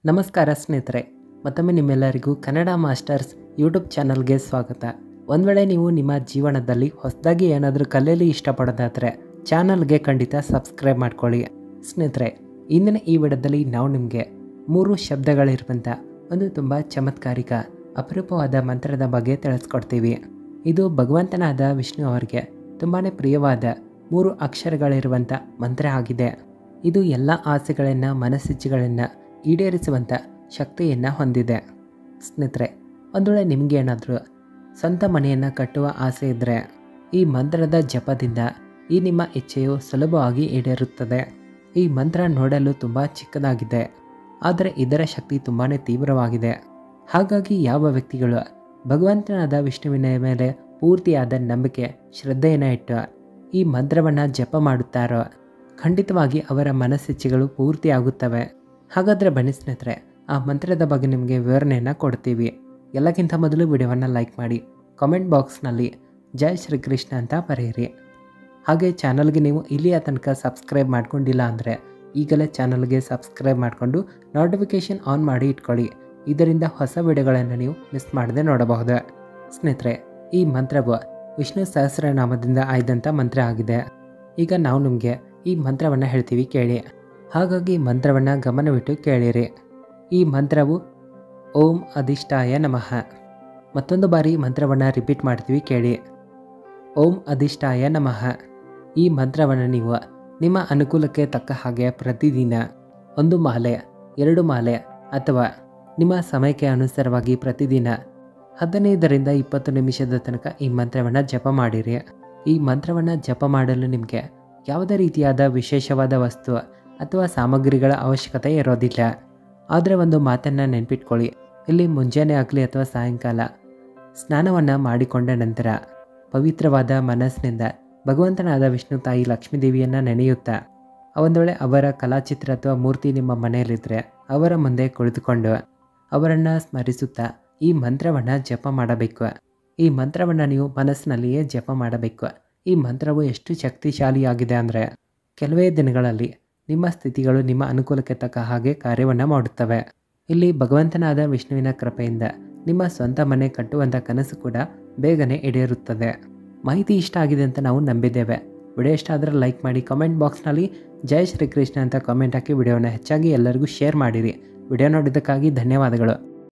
ನಮಸ್ಕಾರ ಸ್ನೇಹಿತರೆ, ಮತ್ತೊಮ್ಮೆ ನಿಮ್ಮೆಲ್ಲರಿಗೂ ಕನ್ನಡ ಮಾಸ್ಟರ್ಸ್ ಯೂಟ್ಯೂಬ್ ಚಾನಲ್ಗೆ ಸ್ವಾಗತ. ಒಂದು ವೇಳೆ ನೀವು ನಿಮ್ಮ ಜೀವನದಲ್ಲಿ ಹೊಸದಾಗಿ ಏನಾದರೂ ಕಲಿಯಲು ಇಷ್ಟಪಡೋದಾದರೆ ಚಾನಲ್ಗೆ ಖಂಡಿತ ಸಬ್ಸ್ಕ್ರೈಬ್ ಮಾಡ್ಕೊಳ್ಳಿ. ಸ್ನೇಹಿತರೆ, ಇಂದಿನ ಈ ವಿಡಿಯೋದಲ್ಲಿ ನಾವು ನಿಮಗೆ 3 ಶಬ್ದಗಳಿರುವಂಥ ಒಂದು ತುಂಬ ಚಮತ್ಕಾರಿಕ ಅಪರೂಪವಾದ ಮಂತ್ರದ ಬಗ್ಗೆ ತಿಳಿಸ್ಕೊಡ್ತೀವಿ. ಇದು ಭಗವಂತನಾದ ವಿಷ್ಣು ಅವರಿಗೆ ತುಂಬಾ ಪ್ರಿಯವಾದ 3 ಅಕ್ಷರಗಳಿರುವಂಥ ಮಂತ್ರ ಆಗಿದೆ. ಇದು ಎಲ್ಲ ಆಸೆಗಳನ್ನು ಮನಸ್ಸಿಚ್ಛೆಗಳನ್ನು ಈಡೇರಿಸುವಂಥ ಶಕ್ತಿಯನ್ನು ಹೊಂದಿದೆ. ಸ್ನೇಹಿತರೆ, ಒಂದು ವೇಳೆ ನಿಮಗೇನಾದರೂ ಸ್ವಂತ ಮನೆಯನ್ನು ಕಟ್ಟುವ ಆಸೆ ಇದ್ದರೆ ಈ ಮಂತ್ರದ ಜಪದಿಂದ ಈ ನಿಮ್ಮ ಇಚ್ಛೆಯು ಸುಲಭವಾಗಿ ಈಡೇರುತ್ತದೆ. ಈ ಮಂತ್ರ ನೋಡಲು ತುಂಬ ಚಿಕ್ಕದಾಗಿದೆ, ಆದರೆ ಇದರ ಶಕ್ತಿ ತುಂಬಾ ತೀವ್ರವಾಗಿದೆ. ಹಾಗಾಗಿ ಯಾವ ವ್ಯಕ್ತಿಗಳು ಭಗವಂತನಾದ ವಿಷ್ಣುವಿನ ಮೇಲೆ ಪೂರ್ತಿಯಾದ ನಂಬಿಕೆ ಶ್ರದ್ಧೆಯನ್ನು ಇಟ್ಟು ಈ ಮಂತ್ರವನ್ನು ಜಪ ಮಾಡುತ್ತಾರೋ ಖಂಡಿತವಾಗಿ ಅವರ ಮನಸ್ಸಿಚ್ಛೆಗಳು ಪೂರ್ತಿಯಾಗುತ್ತವೆ. ಹಾಗಾದರೆ ಬನ್ನಿ ಸ್ನೇಹಿತರೆ, ಆ ಮಂತ್ರದ ಬಗ್ಗೆ ನಿಮಗೆ ವಿವರಣೆಯನ್ನು ಕೊಡ್ತೀವಿ. ಎಲ್ಲಕ್ಕಿಂತ ಮೊದಲು ವಿಡಿಯೋವನ್ನು ಲೈಕ್ ಮಾಡಿ, ಕಾಮೆಂಟ್ ಬಾಕ್ಸ್ನಲ್ಲಿ ಜೈ ಶ್ರೀಕೃಷ್ಣ ಅಂತ ಬರೆಯಿರಿ. ಹಾಗೆ ಚಾನಲ್ಗೆ ನೀವು ಇಲ್ಲಿಯ ತನಕ ಸಬ್ಸ್ಕ್ರೈಬ್ ಮಾಡ್ಕೊಂಡಿಲ್ಲ ಅಂದರೆ ಈಗಲೇ ಚಾನಲ್ಗೆ ಸಬ್ಸ್ಕ್ರೈಬ್ ಮಾಡಿಕೊಂಡು ನೋಟಿಫಿಕೇಷನ್ ಆನ್ ಮಾಡಿ ಇಟ್ಕೊಳ್ಳಿ. ಇದರಿಂದ ಹೊಸ ವಿಡಿಯೋಗಳನ್ನು ನೀವು ಮಿಸ್ ಮಾಡದೆ ನೋಡಬಹುದು. ಸ್ನೇಹಿತರೆ, ಈ ಮಂತ್ರವು ವಿಷ್ಣು ಸಹಸ್ರನಾಮದಿಂದ ಆಯ್ದಂಥ ಮಂತ್ರ ಆಗಿದೆ. ಈಗ ನಾವು ನಿಮಗೆ ಈ ಮಂತ್ರವನ್ನು ಹೇಳ್ತೀವಿ, ಕೇಳಿ. ಹಾಗಾಗಿ ಮಂತ್ರವನ್ನು ಗಮನವಿಟ್ಟು ಕೇಳಿರಿ. ಈ ಮಂತ್ರವು ಓಂ ಅಧಿಷ್ಠಾಯ ನಮಃ. ಮತ್ತೊಂದು ಬಾರಿ ಮಂತ್ರವನ್ನು ರಿಪೀಟ್ ಮಾಡ್ತೀವಿ, ಕೇಳಿ. ಓಂ ಅಧಿಷ್ಠಾಯ ನಮಃ. ಈ ಮಂತ್ರವನ್ನು ನೀವು ನಿಮ್ಮ ಅನುಕೂಲಕ್ಕೆ ತಕ್ಕ ಹಾಗೆ ಪ್ರತಿದಿನ 1 ಮಾಲೆ 2 ಮಾಲೆ ಅಥವಾ ನಿಮ್ಮ ಸಮಯಕ್ಕೆ ಅನುಸಾರವಾಗಿ ಪ್ರತಿದಿನ 15ರಿಂದ 20 ನಿಮಿಷದ ತನಕ ಈ ಮಂತ್ರವನ್ನು ಜಪ ಮಾಡಿರಿ. ಈ ಮಂತ್ರವನ್ನು ಜಪ ಮಾಡಲು ನಿಮಗೆ ಯಾವುದೇ ರೀತಿಯಾದ ವಿಶೇಷವಾದ ವಸ್ತು ಅಥವಾ ಸಾಮಗ್ರಿಗಳ ಅವಶ್ಯಕತೆ ಇರೋದಿಲ್ಲ. ಆದರೆ ಒಂದು ಮಾತನ್ನು ನೆನಪಿಟ್ಕೊಳ್ಳಿ, ಇಲ್ಲಿ ಮುಂಜಾನೆ ಆಗಲಿ ಅಥವಾ ಸಾಯಂಕಾಲ ಸ್ನಾನವನ್ನು ಮಾಡಿಕೊಂಡ ನಂತರ ಪವಿತ್ರವಾದ ಮನಸ್ಸಿನಿಂದ ಭಗವಂತನಾದ ವಿಷ್ಣು ತಾಯಿ ಲಕ್ಷ್ಮೀದೇವಿಯನ್ನು ನೆನೆಯುತ್ತಾ, ಒಂದು ವೇಳೆ ಅವರ ಕಲಾಚಿತ್ರ ಅಥವಾ ಮೂರ್ತಿ ನಿಮ್ಮ ಮನೆಯಲ್ಲಿದ್ದರೆ ಅವರ ಮುಂದೆ ಕುಳಿತುಕೊಂಡು ಅವರನ್ನು ಸ್ಮರಿಸುತ್ತಾ ಈ ಮಂತ್ರವನ್ನು ಜಪ ಮಾಡಬೇಕು. ಈ ಮಂತ್ರವನ್ನು ನೀವು ಮನಸ್ಸಿನಲ್ಲಿಯೇ ಜಪ ಮಾಡಬೇಕು. ಈ ಮಂತ್ರವು ಎಷ್ಟು ಶಕ್ತಿಶಾಲಿಯಾಗಿದೆ ಅಂದರೆ ಕೆಲವೇ ದಿನಗಳಲ್ಲಿ ನಿಮ್ಮ ಸ್ಥಿತಿಗಳು ನಿಮ್ಮ ಅನುಕೂಲಕ್ಕೆ ತಕ್ಕ ಹಾಗೆ ಕಾರ್ಯವನ್ನು ಮಾಡುತ್ತವೆ. ಇಲ್ಲಿ ಭಗವಂತನಾದ ವಿಷ್ಣುವಿನ ಕೃಪೆಯಿಂದ ನಿಮ್ಮ ಸ್ವಂತ ಮನೆ ಕಟ್ಟುವಂಥ ಕನಸು ಕೂಡ ಬೇಗನೆ ಈಡೇರುತ್ತದೆ. ಮಾಹಿತಿ ಇಷ್ಟ ಆಗಿದೆ ಅಂತ ನಾವು ನಂಬಿದ್ದೇವೆ. ವಿಡಿಯೋ ಇಷ್ಟ ಆದರೆ ಲೈಕ್ ಮಾಡಿ, ಕಾಮೆಂಟ್ ಬಾಕ್ಸ್ನಲ್ಲಿ ಜೈ ಶ್ರೀಕೃಷ್ಣ ಅಂತ ಕಾಮೆಂಟ್ ಹಾಕಿ ವಿಡಿಯೋನ ಹೆಚ್ಚಾಗಿ ಎಲ್ಲರಿಗೂ ಶೇರ್ ಮಾಡಿರಿ. ವಿಡಿಯೋ ನೋಡಿದ್ದಕ್ಕಾಗಿ ಧನ್ಯವಾದಗಳು.